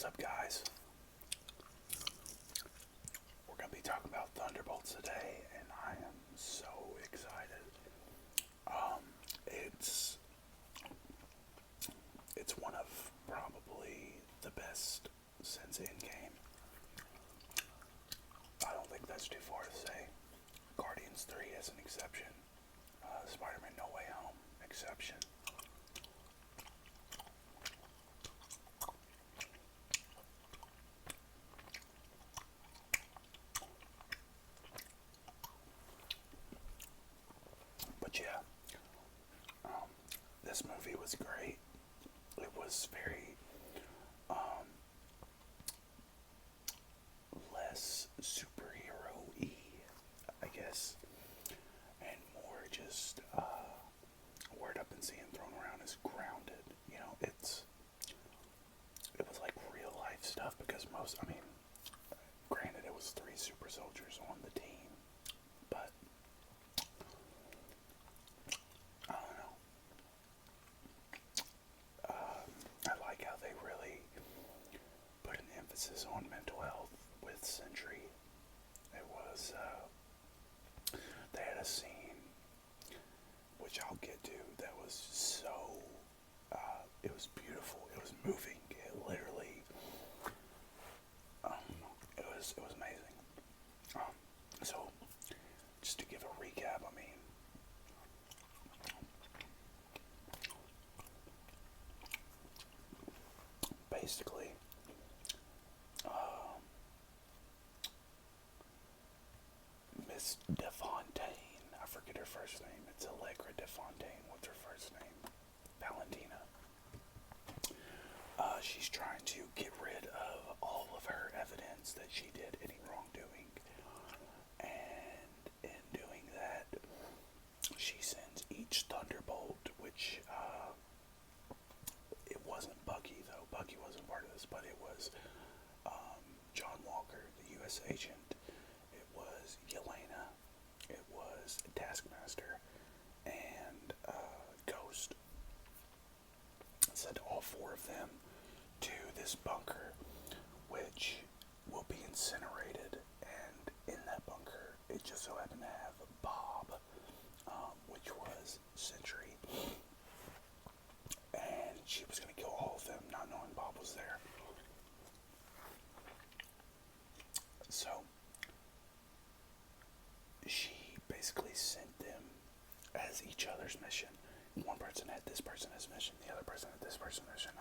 What's up, guys? We're going to be talking about Thunderbolts today, and I am so excited. Um, it's it's one of probably the best since Endgame. I don't think that's too far to say. Guardians 3 is an exception. Spider-Man No Way Home, exception. But yeah, this movie was great. It was very less superhero-y, I guess, and more just a word I've been seeing thrown around is grounded. You know, it was like real life stuff because granted, it was three super soldiers on the team, but I don't know. I like how they really put an emphasis on mental health with Sentry. It was, they had a scene, which I'll get to, that was so, it was beautiful, it was moving, it literally, it was amazing. So, just to give a recap, basically, Miss DeFontaine, I forget her first name, it's Allegra DeFontaine, what's her first name? Valentina. She's trying to get rid of all of her evidence that she did any wrongdoing, and in doing that, she sends each Thunderbolt, which, it wasn't Bucky, though. Bucky wasn't part of this, but it was John Walker, the U.S. agent. It was Yelena. It was Taskmaster, and Ghost. Sent all four of them to this bunker, which will be incinerated. And in that bunker, it just so happened to have Bob, which was Sentry. And she was going to kill all of them, not knowing Bob was there. So, she basically sent them as each other's mission. One person had this person as mission, the other person had this person mission,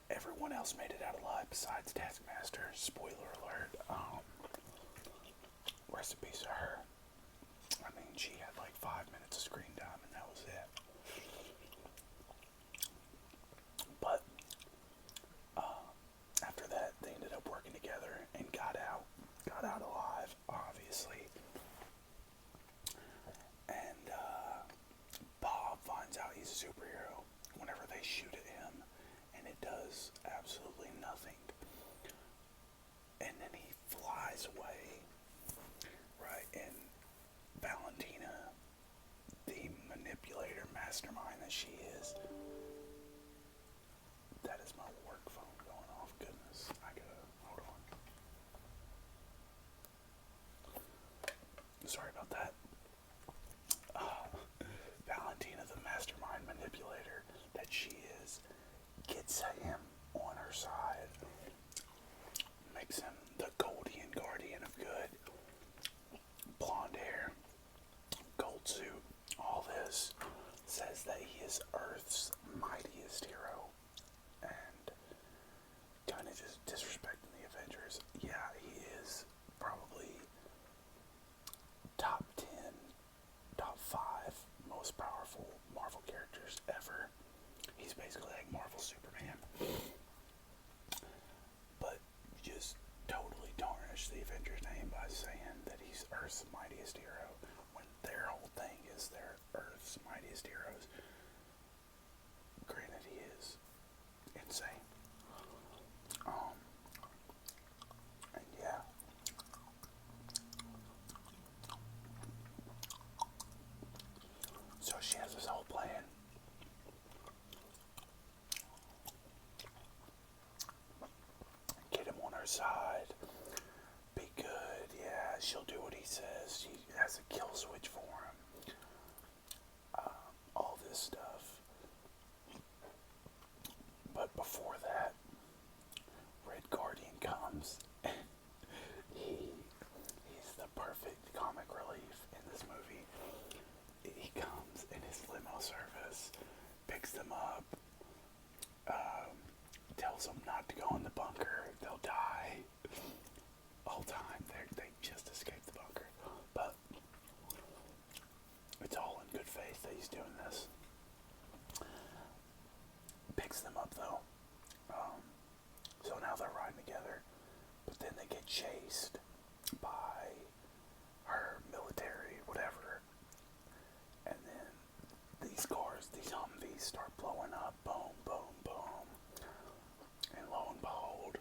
Everyone else made it out alive besides Taskmaster. Spoiler alert. Rest in peace to her. She had like 5 minutes of screen time and that was it. But after that, they ended up working together and got out alive, obviously. And Bob finds out he's a superhero whenever they shoot at him, and it does absolutely nothing. And then he flies away, right? And Valentina, the manipulator mastermind that she is, that is my work phone going off. Goodness, I gotta, hold on. Sorry about that. Valentina, the mastermind manipulator that she is, gets him on her side, makes him the Goldian guardian of good. Blonde hair, gold suit, all this, says that he is Earth's mightiest hero, and kind of just disrespecting the Avengers. Yeah, he is probably top 10, top 5 most powerful Marvel characters ever. He's basically like Marvel Superman. But you just totally tarnish the Avengers name by saying that he's Earth's mightiest hero, when their whole thing is they're Earth's mightiest heroes. Granted, he is insane. And yeah. So she has this whole plan. comic relief in this movie. He comes in his limo service, picks them up, tells them not to go in the bunker, they'll die. Whole time they just escaped the bunker. But it's all in good faith that he's doing this. Picks them up though. So now they're riding together. But then they get chased by her military, whatever. And then these cars, these Humvees start blowing up. Boom, boom, boom. And lo and behold,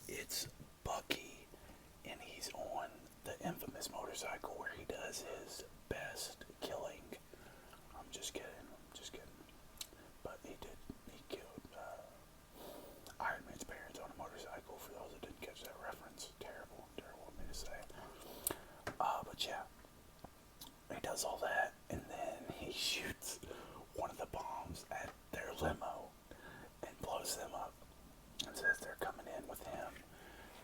it's Bucky. And he's on the infamous motorcycle where he does his best killing. I'm just kidding. But he killed Iron Man's parents on a motorcycle, for those that didn't catch that reference. Terrible of me to say. But yeah, he does all that, and then he shoots one of the bombs at their limo and blows them up, and says they're coming in with him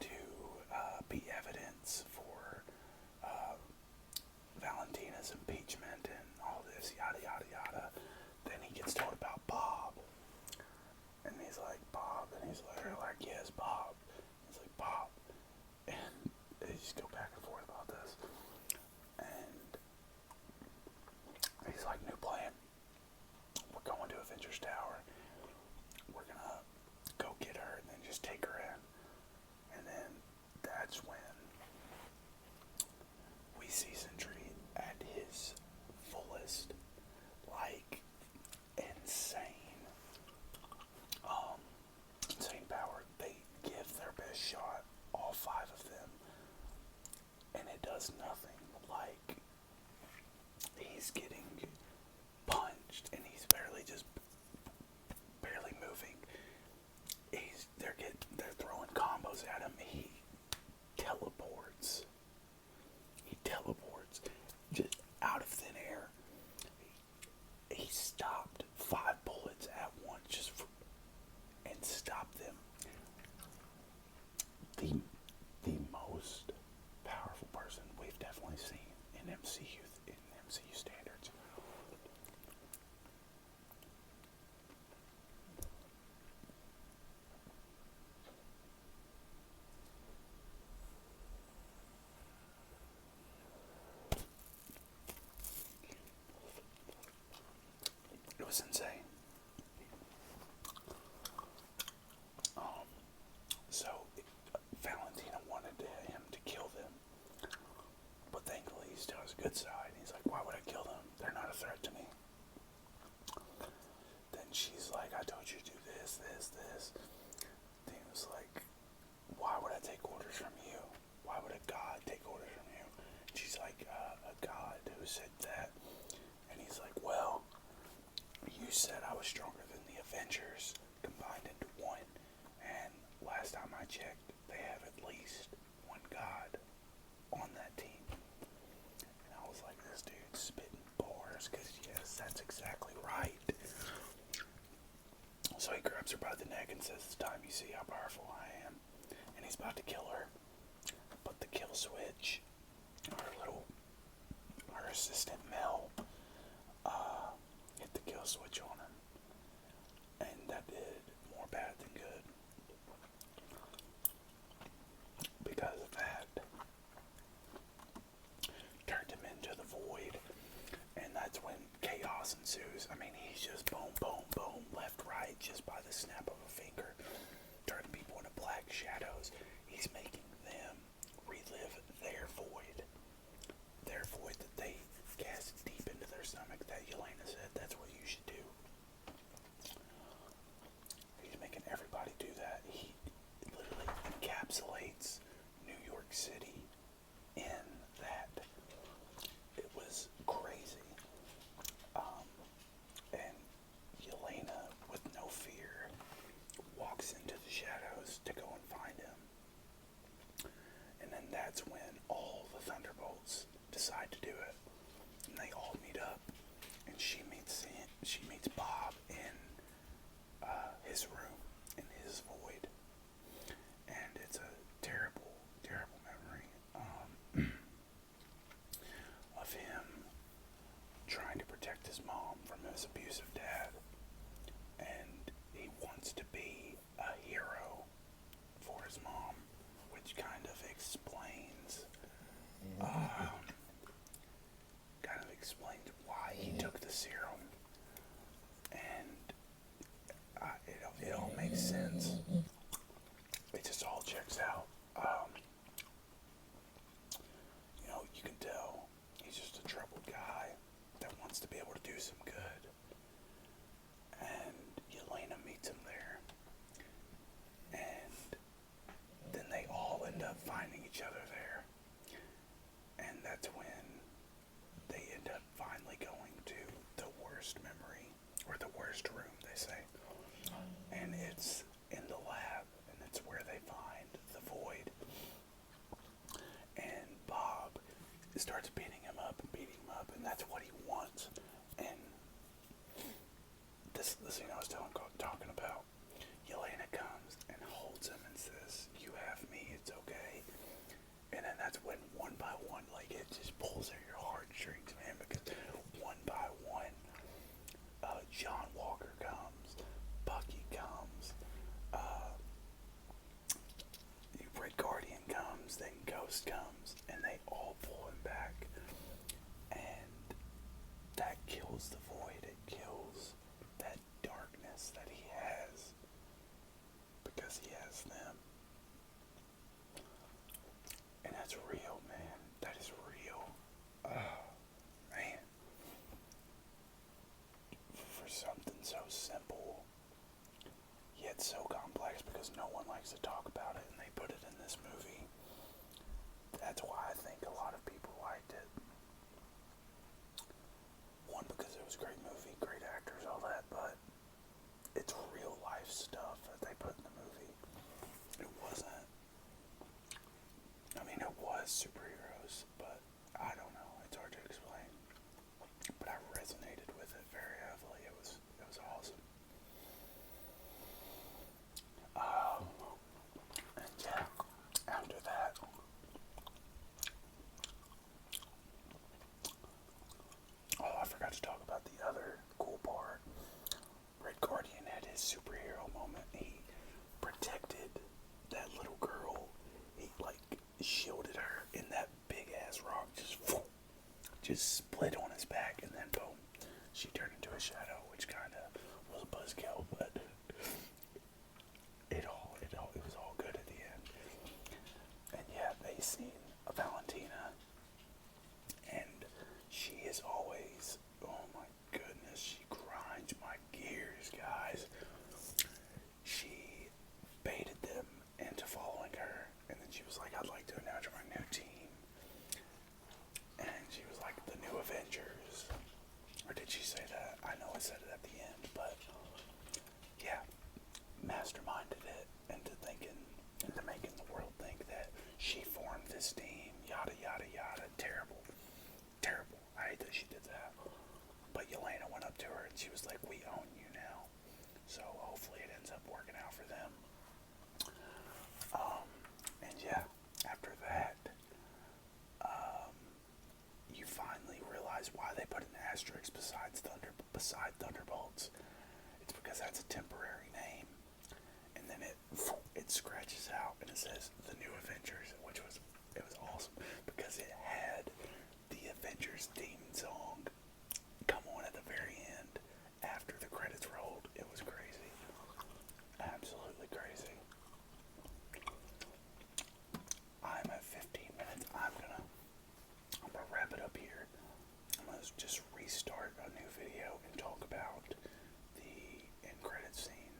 to be evidence for Valentina's impeachment and all this, yada yada yada. Then he gets told about Bob, and he's like, Bob, and he's like, they're like, yes, Bob. He's like, Bob, and they just go back and forth about this, and he's like, new plan. We're going to Avengers Tower. We're gonna go get her and then just take her in, and then that's when we see Sentry at his fullest, like insane power. They give their best shot, all 5 of them, and it does nothing. Like, he's getting punched and he's barely moving. They're throwing combos at him. He teleports just out of thin air. He stopped 5 bullets at once and stopped them. The most powerful person we've definitely seen in MCU standards. It was insane. So Valentina wanted him to kill them, but thankfully he still has a good side. He's like, why would I kill them? They're not a threat to me. Then she's like, I told you to do this. Then he was like, why would I take orders from you? Why would a god take orders from you? And she's like, a god who said that? And he's like, well, you said I was stronger than the Avengers combined into one, and last time I checked, they have at least one god on that team. And I was like, this dude's spitting bars, because yes, that's exactly right. So he grabs her by the neck and says, it's time you see how powerful I am. And he's about to kill her, but the kill switch, her assistant Mel, hit the kill switch on him, and that did more bad than good. Because of that, turned him into the void, and that's when chaos ensues. I mean, he's just boom, boom, boom, left, right, just by the snap of a finger, turning people into black shadows. He's making them relive their void that they cast deep into their stomach. That Yelena said that's what you should do. He's making everybody do that. He literally encapsulates New York City in that. It was crazy. And Yelena, with no fear, walks into the shadows to go and find him. And then that's when all the Thunderbolts decide to do it. And they all meet up. And she meets Bob in his room, in his void. And it's a terrible, terrible memory. you can tell he's just a troubled guy that wants to be able to do some good. And Yelena meets him there. And then they all end up finding each other there. And that's when they end up finally going to the worst memory, or the worst room, they say. And it's in the lab, and it's where they find the void. And Bob starts beating him up, and that's what he wants. And this scene I was talking about, Yelena comes and holds him and says, "You have me, it's okay." And then that's when one by one, like, it just pulls at your heartstrings, man, because one by one, John Walker comes, Bucky comes, Red Guardian comes, then Ghost comes, and they all pull him back. And that kills the void. It kills that darkness that he has, because he has them. And that's real, man. That is real. Oh, man. For something so simple, yet so complex, because no one likes to talk about it, and they put it in this movie. That's why I think a lot of people liked it. One, because it was a great movie, great actors, all that, but it's real life stuff that they put in the movie. It wasn't, I mean, it was superheroes, but I don't know, it's hard to explain. But I resonated with it very heavily. It was awesome. And yeah, after that, oh, I forgot to talk about the other cool part. Red Guardian had his superhero moment. He protected that little girl. He, like, shielded her, in that big ass rock just split on his back, and then boom, she turned into a shadow, which kind of was a buzzkill, but it was all good at the end. And yeah, they seen Valentina, and she is always, oh my goodness, she grinds my gears, guys. She baited them into following her, and then she was like, "I'd like to announce my new team." And she was like, "The New Avengers." Or did she say that? I know I said it at the end, but yeah, masterminded it into making the world think that she formed this team, yada yada yada. Terrible. I hate that she did that. But Yelena went up to her and she was like, "We own you now." So hopefully it ends up working out for them. And yeah, after that, you finally realize why they put an asterisk beside Thunderbolts. It's because that's a temporary name. And then it scratches out and it says the New Avengers, it was awesome because it had the Avengers theme song come on at the very end after the credits rolled. It was crazy. Absolutely crazy. I'm at 15 minutes. I'm gonna wrap it up here. I'm gonna just restart a new video and talk about the end credits scene.